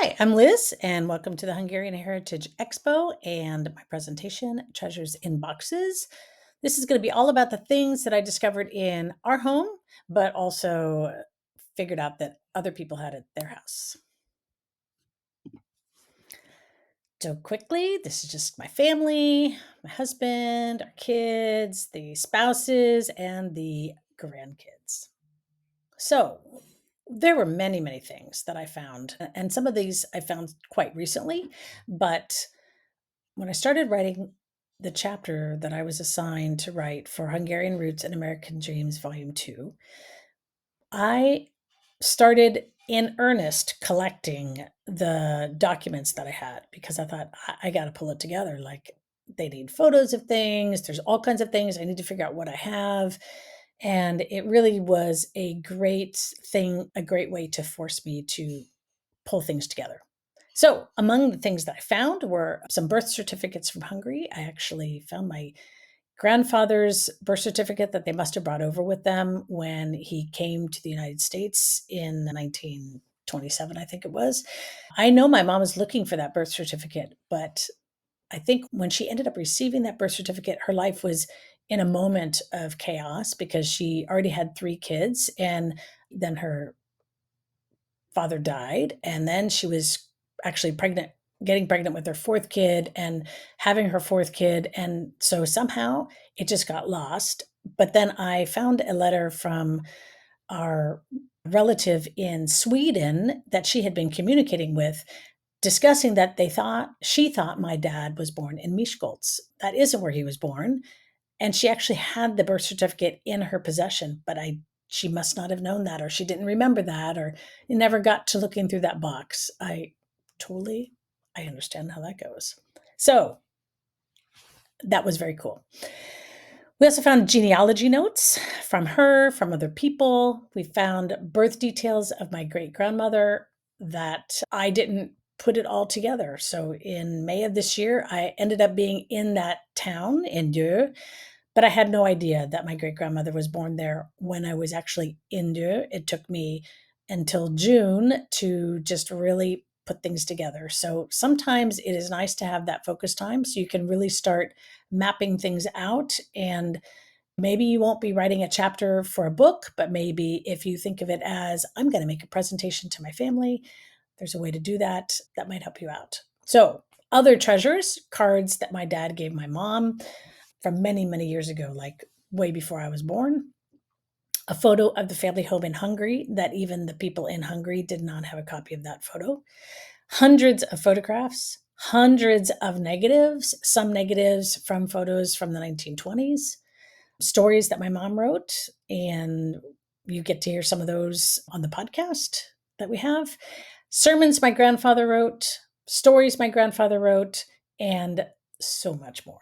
Hi, I'm Liz, and welcome to the Hungarian Heritage Expo and my presentation, Treasures in Boxes. This is going to be all about the things that I discovered in our home, but also figured out that other people had at their house. So, quickly, this is just my family, my husband, our kids, the spouses, and the grandkids. So, there were many, many things that I found, and some of these I found quite recently, but when I started writing the chapter that I was assigned to write for Hungarian Roots and American Dreams, Volume 2, I started in earnest collecting the documents that I had because I thought, I got to pull it together. Like, they need photos of things, there's all kinds of things. I need to figure out what I have. And it really was a great thing, a great way to force me to pull things together. So, among the things that I found were some birth certificates from Hungary. I actually found my grandfather's birth certificate that they must have brought over with them when he came to the United States in 1927, I think it was. I know my mom was looking for that birth certificate, but I think when she ended up receiving that birth certificate, her life was in a moment of chaos because she already had 3 kids, and then her father died, and then she was actually pregnant, getting pregnant with her 4th kid and having her 4th kid, and so somehow it just got lost. But then I found a letter from our relative in Sweden that she had been communicating with, discussing that she thought my dad was born in Miskolc. That isn't where he was born, and she actually had the birth certificate in her possession, but she must not have known that, or she didn't remember that, or never got to looking through that box. I understand how that goes. So that was very cool. We also found genealogy notes from her, from other people. We found birth details of my great grandmother that I didn't put it all together. So in May of this year, I ended up being in that town in Dieu, but I had no idea that my great grandmother was born there when I was actually in Dieu. It took me until June to just really put things together. So sometimes it is nice to have that focus time so you can really start mapping things out. And maybe you won't be writing a chapter for a book, but maybe if you think of it as, I'm going to make a presentation to my family, there's a way to do that. That might help you out. So, other treasures, cards that my dad gave my mom from many, many years ago, like way before I was born. A photo of the family home in Hungary that even the people in Hungary did not have a copy of that photo. Hundreds of photographs, hundreds of negatives, some negatives from photos from the 1920s, stories that my mom wrote, and you get to hear some of those on the podcast that we have. Sermons my grandfather wrote, stories my grandfather wrote, and so much more.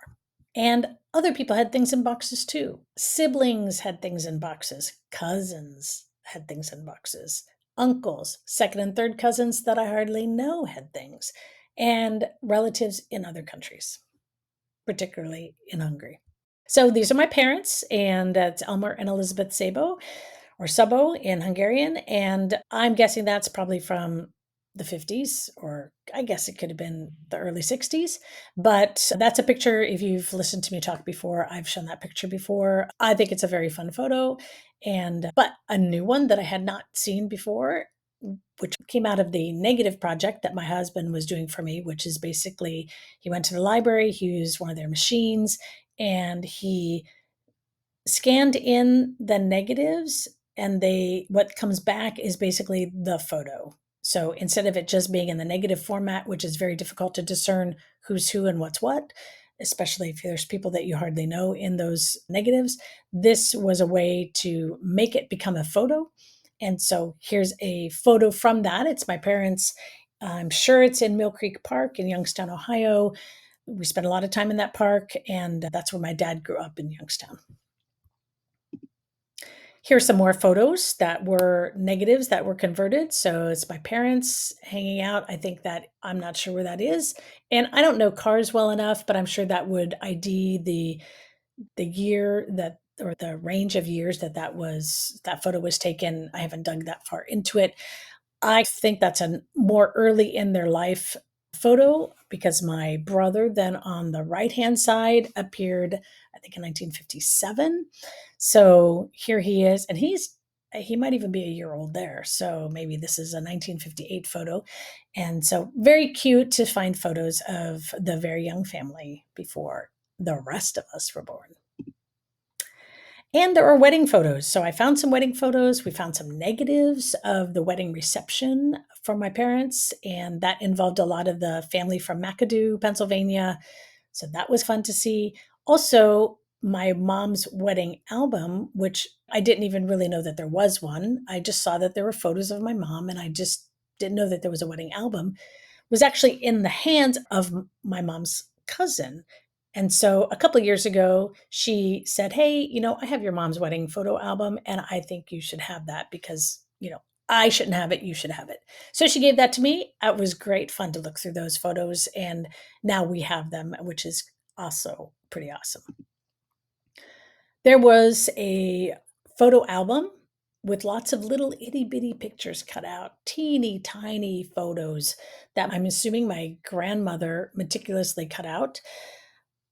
And other people had things in boxes too. Siblings had things in boxes. Cousins had things in boxes. Uncles, second and third cousins that I hardly know had things. And relatives in other countries, particularly in Hungary. So these are my parents, and it's Elmer and Elizabeth Szabo, or Szabo in Hungarian. And I'm guessing that's probably from the 50s, or I guess it could have been the early 60s. But that's a picture. If you've listened to me talk before, I've shown that picture before. I think it's a very fun photo. But a new one that I had not seen before, which came out of the negative project that my husband was doing for me, which is basically he went to the library, he used one of their machines, and he scanned in the negatives, and what comes back is basically the photo. So instead of it just being in the negative format, which is very difficult to discern who's who and what's what, especially if there's people that you hardly know in those negatives, this was a way to make it become a photo. And so here's a photo from that. It's my parents. I'm sure it's in Mill Creek Park in Youngstown, Ohio. We spent a lot of time in that park, and that's where my dad grew up, in Youngstown. Here's some more photos that were negatives that were converted. So it's my parents hanging out. I think that I'm not sure where that is. And I don't know cars well enough, but I'm sure that would ID the year that, or the range of years that photo was taken. I haven't dug that far into it. I think that's a more early in their life photo because my brother then on the right-hand side appeared, I think in 1957. So here he is, and he might even be a year old there. So maybe this is a 1958 photo. And so very cute to find photos of the very young family before the rest of us were born. And there are wedding photos. So I found some wedding photos. We found some negatives of the wedding reception for my parents, and that involved a lot of the family from McAdoo, Pennsylvania. So that was fun to see. Also, my mom's wedding album, which I didn't even really know that there was one. I just saw that there were photos of my mom, and I just didn't know that there was a wedding album, was actually in the hands of my mom's cousin. And so a couple of years ago, she said, "Hey, I have your mom's wedding photo album, and I think you should have that because, I shouldn't have it, you should have it." So she gave that to me. It was great fun to look through those photos, and now we have them, which is also pretty awesome. There was a photo album with lots of little itty bitty pictures cut out, teeny tiny photos that I'm assuming my grandmother meticulously cut out.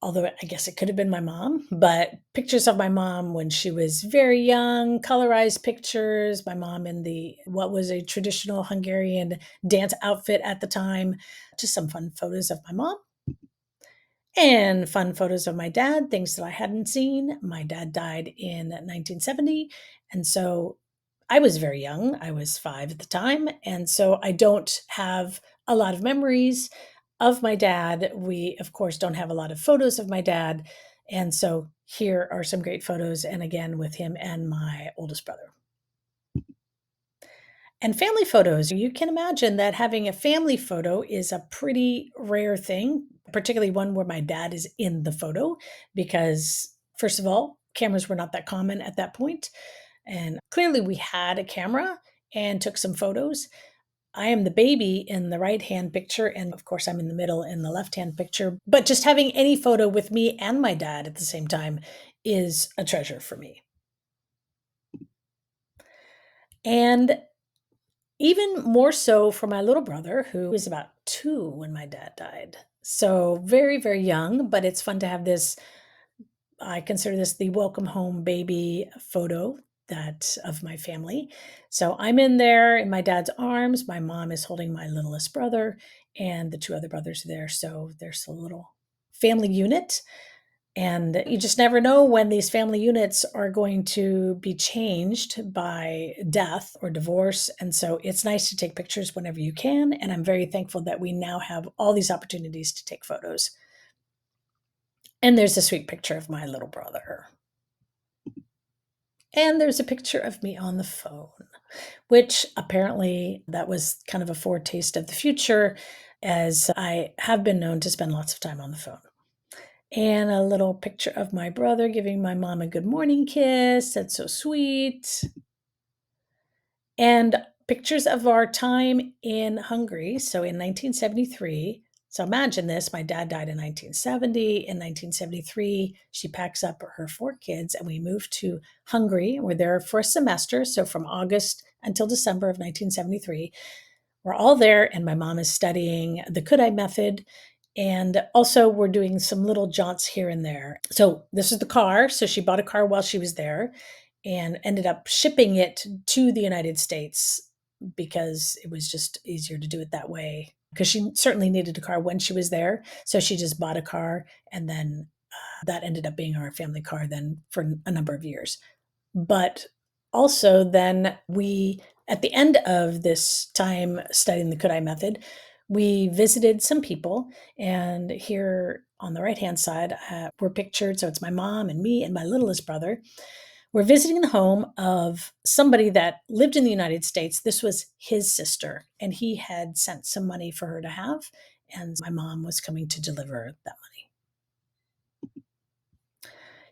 Although I guess it could have been my mom, but pictures of my mom when she was very young, colorized pictures, my mom in the what was a traditional Hungarian dance outfit at the time, just some fun photos of my mom and fun photos of my dad, things that I hadn't seen. My dad died in 1970, and so I was very young. I was 5 at the time, and so I don't have a lot of memories of my dad. We, of course, don't have a lot of photos of my dad, and so here are some great photos, and again, with him and my oldest brother. And family photos, you can imagine that having a family photo is a pretty rare thing, particularly one where my dad is in the photo, because, first of all, cameras were not that common at that point, and clearly we had a camera and took some photos. I am the baby in the right-hand picture, and of course, I'm in the middle in the left-hand picture, but just having any photo with me and my dad at the same time is a treasure for me. And even more so for my little brother, who was about 2 when my dad died. So very, very young, but it's fun to have this. I consider this the welcome home baby photo that of my family. So I'm in there in my dad's arms. My mom is holding my littlest brother, and the 2 other brothers are there. So there's a little family unit, and you just never know when these family units are going to be changed by death or divorce. And so it's nice to take pictures whenever you can. And I'm very thankful that we now have all these opportunities to take photos. And there's a sweet picture of my little brother. And there's a picture of me on the phone, which apparently that was kind of a foretaste of the future, as I have been known to spend lots of time on the phone. And a little picture of my brother giving my mom a good morning kiss. That's so sweet. And pictures of our time in Hungary. So in 1973, so imagine this, my dad died in 1970. In 1973, she packs up her 4 kids and we moved to Hungary. We're there for a semester. So from August until December of 1973, we're all there, and my mom is studying the Kudai method. And also, we're doing some little jaunts here and there. So, this is the car. So, she bought a car while she was there and ended up shipping it to the United States because it was just easier to do it that way. Because she certainly needed a car when she was there. So, she just bought a car, and then that ended up being our family car then for a number of years. But also, then we, at the end of this time studying the Kudai method, we visited some people. And here on the right hand side, we're pictured. So it's my mom and me and my littlest brother. We're visiting the home of somebody that lived in the United States. This was his sister, and he had sent some money for her to have. And my mom was coming to deliver that money.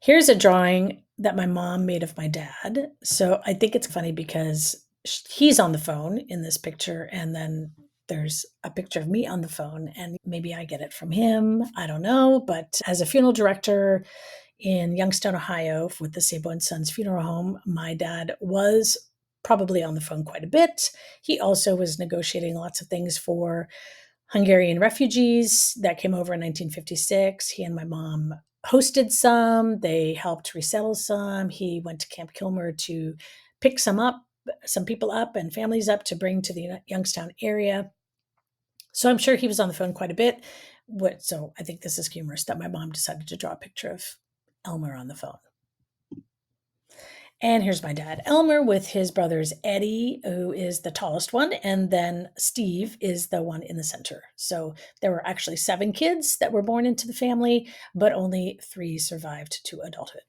Here's a drawing that my mom made of my dad. So I think it's funny because he's on the phone in this picture, and then there's a picture of me on the phone, and maybe I get it from him. I don't know. But as a funeral director in Youngstown, Ohio, with the Szabo and Sons Funeral Home, my dad was probably on the phone quite a bit. He also was negotiating lots of things for Hungarian refugees that came over in 1956. He and my mom hosted some, they helped resettle some. He went to Camp Kilmer to pick some people up and families up to bring to the Youngstown area. So I'm sure he was on the phone quite a bit. So I think this is humorous that my mom decided to draw a picture of Elmer on the phone. And here's my dad, Elmer, with his brothers Eddie, who is the tallest one, and then Steve is the one in the center. So there were actually 7 kids that were born into the family, but only 3 survived to adulthood.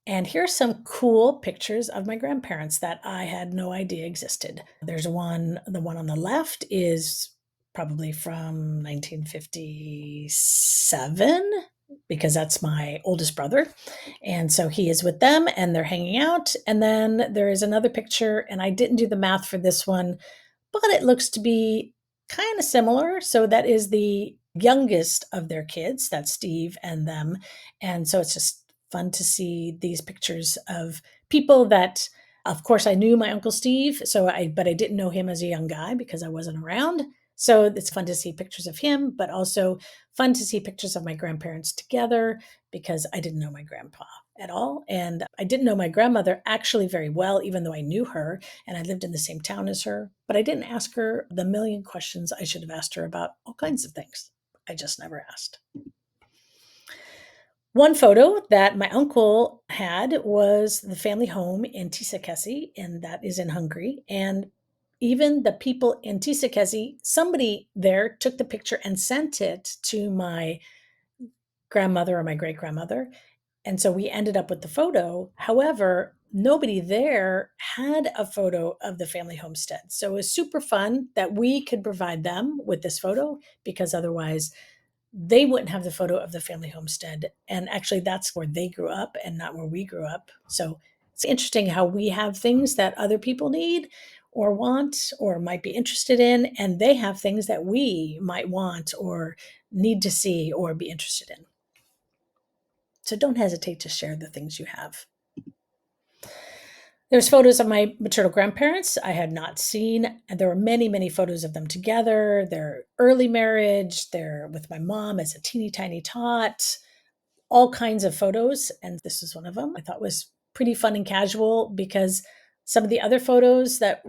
And here's some cool pictures of my grandparents that I had no idea existed. There's one, the one on the left is probably from 1957 because that's my oldest brother. And so he is with them and they're hanging out. And then there is another picture, and I didn't do the math for this one, but it looks to be kind of similar. So that is the youngest of their kids, that's Steve and them. And so it's just fun to see these pictures of people that, of course, I knew my Uncle Steve, but I didn't know him as a young guy because I wasn't around. So it's fun to see pictures of him, but also fun to see pictures of my grandparents together because I didn't know my grandpa at all. And I didn't know my grandmother actually very well, even though I knew her and I lived in the same town as her. But I didn't ask her the million questions I should have asked her about all kinds of things. I just never asked. One photo that my uncle had was the family home in Tiszakesi, and that is in Hungary. And even the people in Tiszakesi, somebody there took the picture and sent it to my grandmother or my great grandmother. And so we ended up with the photo. However, nobody there had a photo of the family homestead. So it was super fun that we could provide them with this photo because otherwise they wouldn't have the photo of the family homestead. And actually, that's where they grew up and not where we grew up. So it's interesting how we have things that other people need or want or might be interested in, and they have things that we might want or need to see or be interested in. So don't hesitate to share the things you have. There's photos of my maternal grandparents I had not seen. And there were many, many photos of them together. Their early marriage, they're with my mom as a teeny tiny tot, all kinds of photos. And this is one of them I thought was pretty fun and casual because some of the other photos that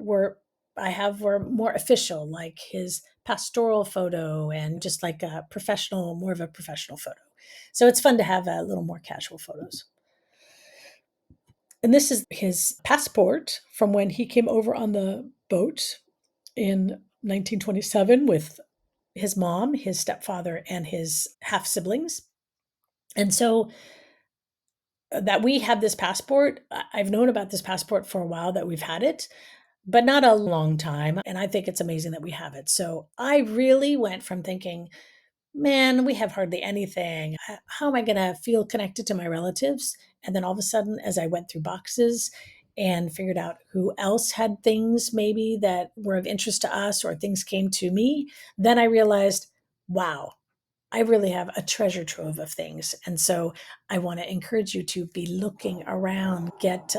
I have were more official, like his pastoral photo and just like a professional, more of a professional photo. So it's fun to have a little more casual photos. And this is his passport from when he came over on the boat in 1927 with his mom, his stepfather, and his half siblings. And so that we have this passport, I've known about this passport for a while that we've had it, but not a long time. And I think it's amazing that we have it. So I really went from thinking, man, we have hardly anything. How am I going to feel connected to my relatives? And then all of a sudden, as I went through boxes and figured out who else had things maybe that were of interest to us or things came to me, then I realized, wow, I really have a treasure trove of things. And so I want to encourage you to be looking around, get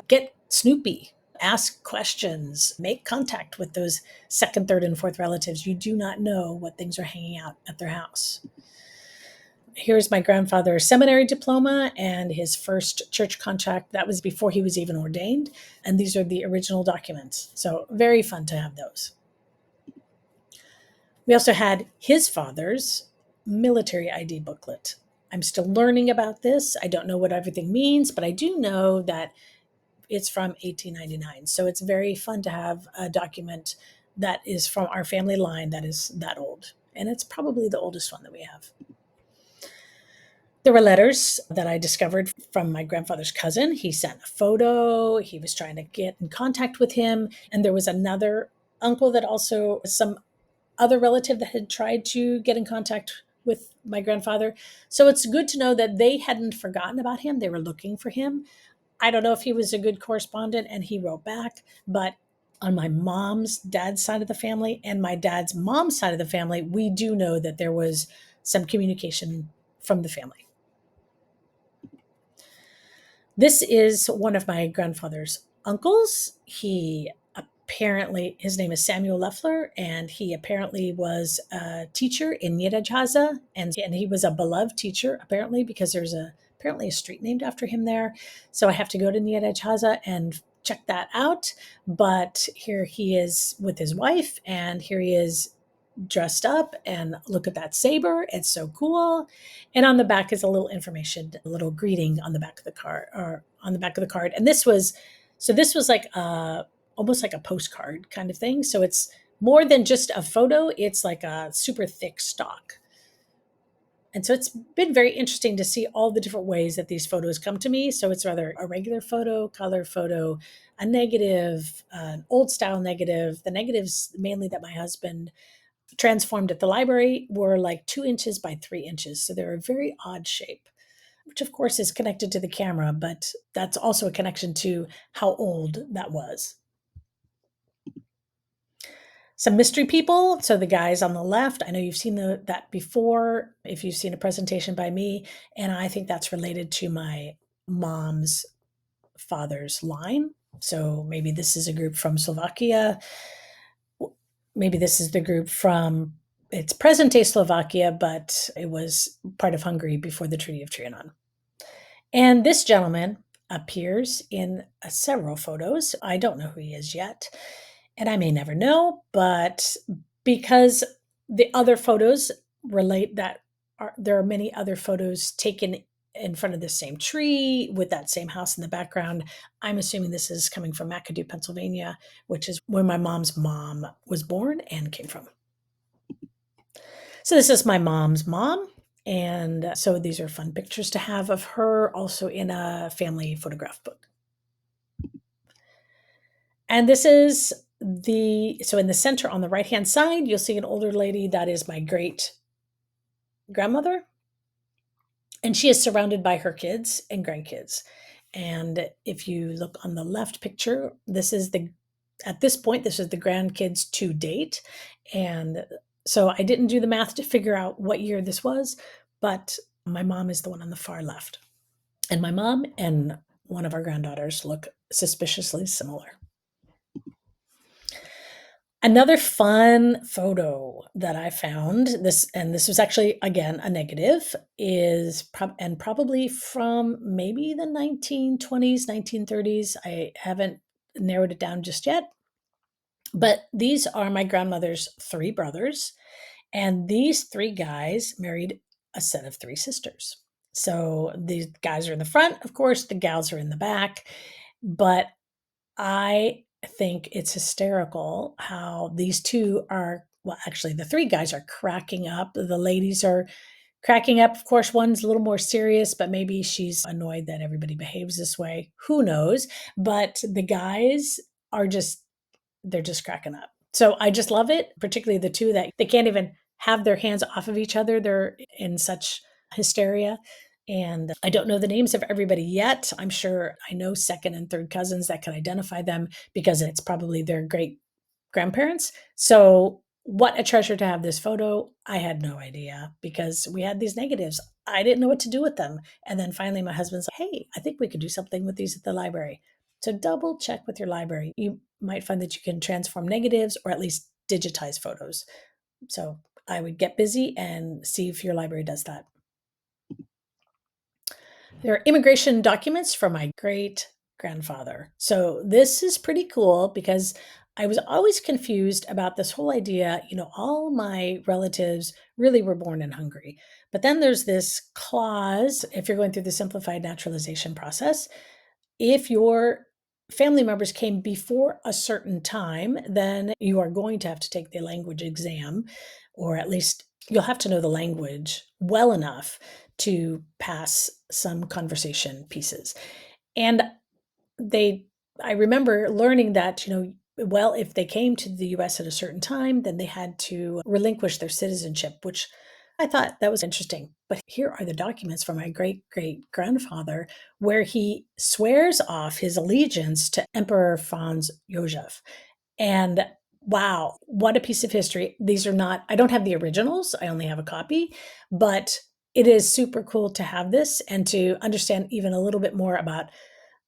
snoopy, ask questions, make contact with those second, third, and fourth relatives. You do not know what things are hanging out at their house. Here's my grandfather's seminary diploma and his first church contract. That was before he was even ordained. And these are the original documents. So very fun to have those. We also had his father's military ID booklet. I'm still learning about this. I don't know what everything means, but I do know that it's from 1899. So it's very fun to have a document that is from our family line that is that old. And it's probably the oldest one that we have. There were letters that I discovered from my grandfather's cousin. He sent a photo. He was trying to get in contact with him. And there was another uncle that also, some other relative that had tried to get in contact with my grandfather. So it's good to know that they hadn't forgotten about him. They were looking for him. I don't know if he was a good correspondent and he wrote back, but on my mom's dad's side of the family and my dad's mom's side of the family, we do know that there was some communication from the family. This is one of my grandfather's uncles. He apparently, his name is Samuel Leffler, and he apparently was a teacher in Nyíregyháza, and he was a beloved teacher apparently because there's apparently a street named after him there. So I have to go to Nyíregyháza and check that out. But here he is with his wife, and here he is dressed up, and look at that saber. It's so cool. And on the back is a little information, a little greeting on the back of the card, or on the back of the card. And this was like almost like a postcard kind of thing. So it's more than just a photo, it's like a super thick stock. And so it's been very interesting to see all the different ways that these photos come to me. So it's rather a regular photo, color photo, a negative, an old style negative. The negatives mainly that my husband transformed at the library were like 2 inches by 3 inches. So they're a very odd shape, which of course is connected to the camera, but that's also a connection to how old that was. Some mystery people. So the guys on the left, I know you've seen that before if you've seen a presentation by me, and I think that's related to my mom's father's line. So maybe this is a group from Slovakia. Maybe this is the group from it's present day Slovakia, but it was part of Hungary before the Treaty of Trianon. And this gentleman appears in several photos. I don't know who he is yet, and I may never know, but because the other photos relate that there are many other photos taken in front of the same tree with that same house in the background. I'm assuming this is coming from McAdoo, Pennsylvania, which is where my mom's mom was born and came from. So this is my mom's mom. And so these are fun pictures to have of her also in a family photograph book. And this is so in the center on the right hand side, you'll see an older lady that is my great grandmother. And she is surrounded by her kids and grandkids. And if you look on the left picture, at this point, this is the grandkids to date. And so I didn't do the math to figure out what year this was, but my mom is the one on the far left. And my mom and one of our granddaughters look suspiciously similar. Another fun photo that I found, this was actually again a negative, is probably from maybe the 1920s, 1930s. I haven't narrowed it down just yet, but these are my grandmother's three brothers, and these three guys married a set of three sisters. So these guys are in the front, of course, the gals are in the back, but I think it's hysterical how these two are, well, actually, the three guys are cracking up. The ladies are cracking up. Of course, one's a little more serious, but maybe she's annoyed that everybody behaves this way. Who knows? But the guys are they're just cracking up. So I just love it, particularly the two that they can't even have their hands off of each other. They're in such hysteria. And I don't know the names of everybody yet. I'm sure I know second and third cousins that can identify them because it's probably their great grandparents. So, what a treasure to have this photo. I had no idea because we had these negatives. I didn't know what to do with them. And then finally, my husband's like, hey, I think we could do something with these at the library. So, double check with your library. You might find that you can transform negatives or at least digitize photos. So, I would get busy and see if your library does that. There are immigration documents from my great grandfather. So this is pretty cool because I was always confused about this whole idea. All my relatives really were born in Hungary. But then there's this clause if you're going through the simplified naturalization process, if your family members came before a certain time, then you are going to have to take the language exam, or at least you'll have to know the language well enough to pass some conversation pieces. And I remember learning that, well, if they came to the US at a certain time, then they had to relinquish their citizenship, which I thought that was interesting. But here are the documents from my great great grandfather where he swears off his allegiance to Emperor Franz Joseph. And wow, what a piece of history. These are not, I don't have the originals, I only have a copy, but it is super cool to have this and to understand even a little bit more about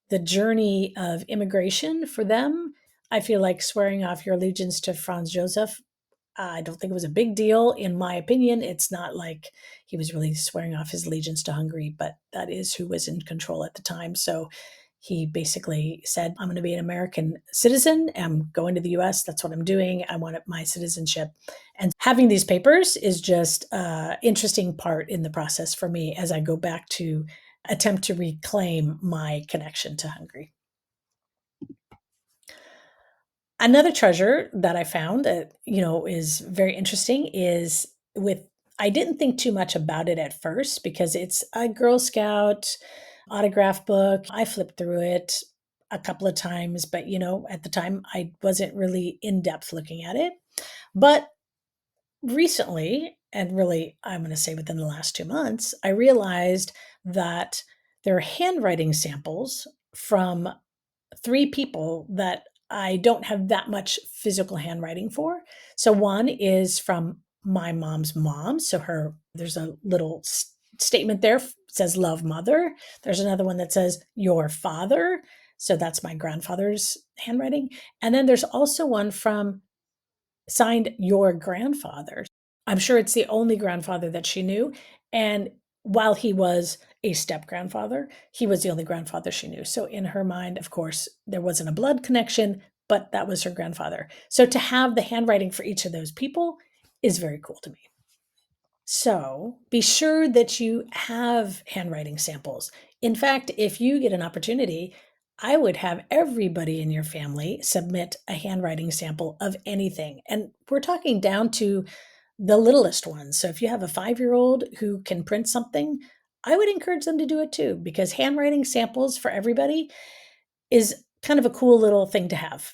the journey of immigration for them. I feel like swearing off your allegiance to Franz Joseph, I don't think it was a big deal. In my opinion, it's not like he was really swearing off his allegiance to Hungary, but that is who was in control at the time. So he basically said, I'm going to be an American citizen. I'm going to the US. That's what I'm doing. I want my citizenship. And having these papers is just an interesting part in the process for me as I go back to attempt to reclaim my connection to Hungary. Another treasure that I found that, is very interesting is with I didn't think too much about it at first because it's a Girl Scout autograph book. I flipped through it a couple of times, but at the time I wasn't really in depth looking at it. But recently, and really I'm going to say within the last 2 months, I realized that there are handwriting samples from 3 people that I don't have that much physical handwriting for. So one is from my mom's mom. So there's a little statement there says love mother. There's another one that says your father. So that's my grandfather's handwriting. And then there's also one from signed your grandfather. I'm sure it's the only grandfather that she knew. And while he was a step grandfather, he was the only grandfather she knew. So in her mind, of course, there wasn't a blood connection, but that was her grandfather. So to have the handwriting for each of those people is very cool to me. So be sure that you have handwriting samples. In fact, if you get an opportunity, I would have everybody in your family submit a handwriting sample of anything. And we're talking down to the littlest ones. So if you have a 5-year-old who can print something, I would encourage them to do it too, because handwriting samples for everybody is kind of a cool little thing to have.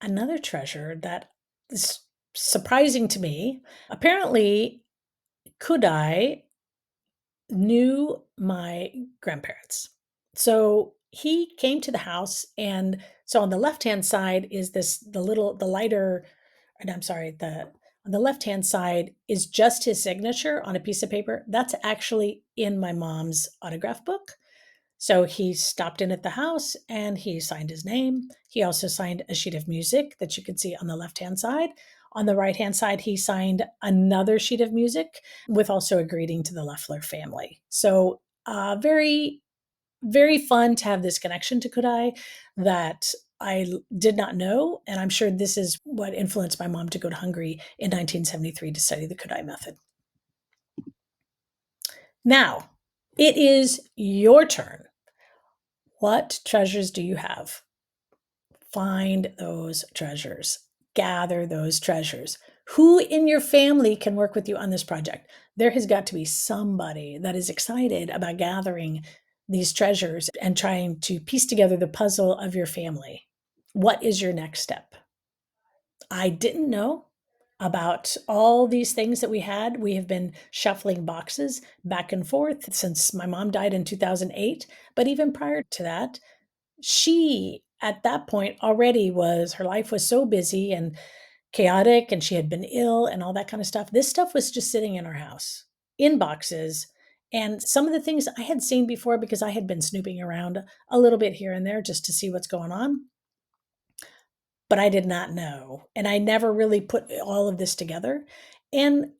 Another treasure that is surprising to me, apparently, Kudai knew my grandparents. So he came to the house, and so on the left-hand side is the lighter, and I'm sorry, on the left-hand side is just his signature on a piece of paper. That's actually in my mom's autograph book. So he stopped in at the house and he signed his name. He also signed a sheet of music that you can see on the left-hand side. On the right-hand side, he signed another sheet of music with also a greeting to the Leffler family. So very, very fun to have this connection to Kodai that I did not know. And I'm sure this is what influenced my mom to go to Hungary in 1973 to study the Kodai method. Now, it is your turn. What treasures do you have? Find those treasures. Gather those treasures. Who in your family can work with you on this project? There has got to be somebody that is excited about gathering these treasures and trying to piece together the puzzle of your family. What is your next step? I didn't know about all these things that we had. We have been shuffling boxes back and forth since my mom died in 2008. But even prior to that, she at that point already was her life was so busy and chaotic, and she had been ill and all that kind of stuff. This stuff was just sitting in our house in boxes. And some of the things I had seen before because I had been snooping around a little bit here and there just to see what's going on, but I did not know. And I never really put all of this together. And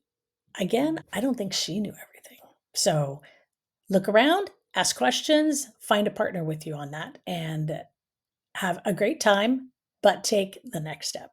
again, I don't think she knew everything. So look around, ask questions, find a partner with you on that, and have a great time, but take the next step.